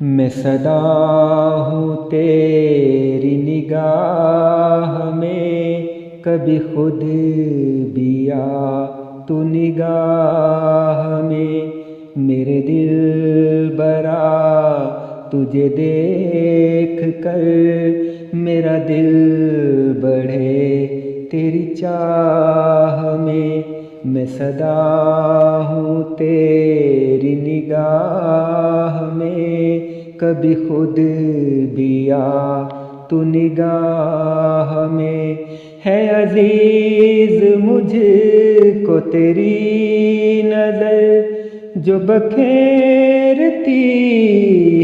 میں صدا ہوں تیری نگاہ میں، کبھی خود بھی آ تو نگاہ میں۔ میرے دل برا تجھے دیکھ کر، میرا دل بڑھے تیری چاہ میں صدا ہوں تیری نگاہ میں، کبھی خود بھی آ تو نگاہ میں۔ ہے عزیز مجھ کو تیری نظر، جو بکھیرتی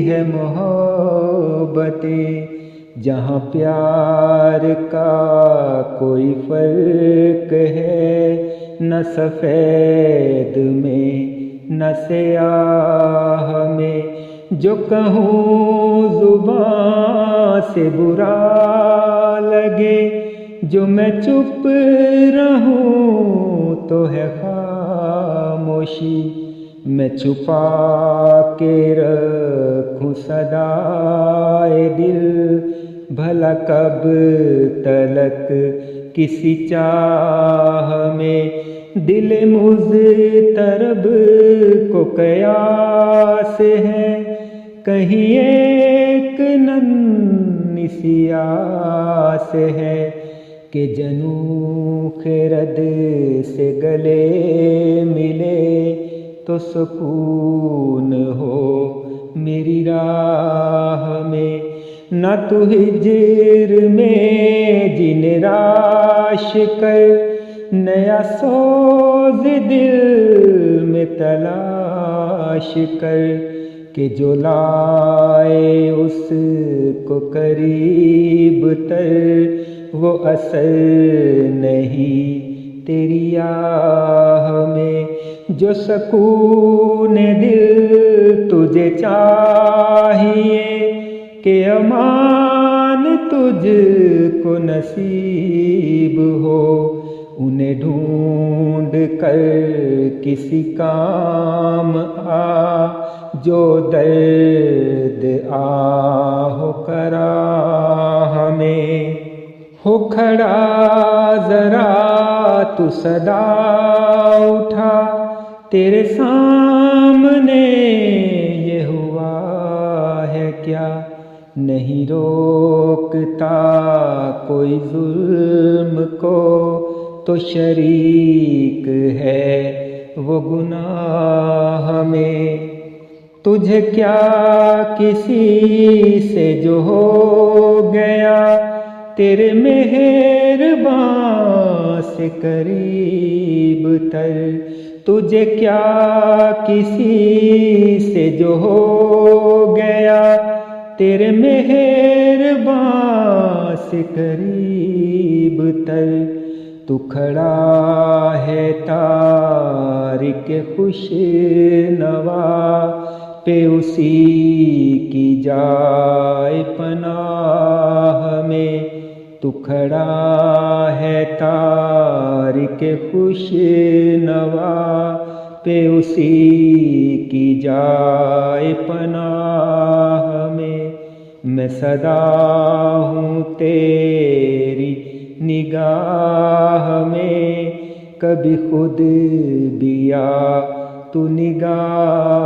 ہے محبتیں، جہاں پیار کا کوئی فرق ہے، نہ سفید میں نہ سیاہ میں۔ جو کہوں زبان سے برا لگے، جو میں چپ رہوں تو ہے خاموشی۔ میں چھپا کے رکھوں صدائے دل، بھلا کب تلک کسی چاہ میں۔ دل مضطرب کو قیاس ہے، کہیں ایک ننھی سی آس ہے، کہ جنوں خرد سے گلے ملے تو سکون ہو میری راہ میں۔ نہ تو ہجر میں جن راش کر، نیا سوز دل میں تلاش کر، کہ جو لائے اس کو قریب تر، وہ اثر نہیں تیری آہ میں۔ جو سکون دل تجھے چاہیے، کہ امان تجھ کو نصیب ہو، انہیں ڈھونڈ کر کسی کام آ، جو درد آہ کراہ میں ہو کھڑا۔ ذرا تو صدا اٹھا، تیرے سامنے یہ ہوا ہے کیا؟ نہیں روکتا کوئی ظلم کو، تو شریک ہے وہ گناہ میں۔ تجھے کیا کسی سے جو ہو گیا، تیرے مہرباں سے قریب تر۔ تجھے کیا کسی سے جو ہو گیا، تیرے مہرباں سے قریب تر۔ تو کھڑا ہے تارک خوش نوا پہ، اسی کی جائے پناہ میں۔ تو کھڑا ہے تارک خوش نوا پہ، اسی کی جائے پناہ میں۔ میں صدا ہوں تیری نگاہ میں، کبھی خود بھی آ تو نگاہ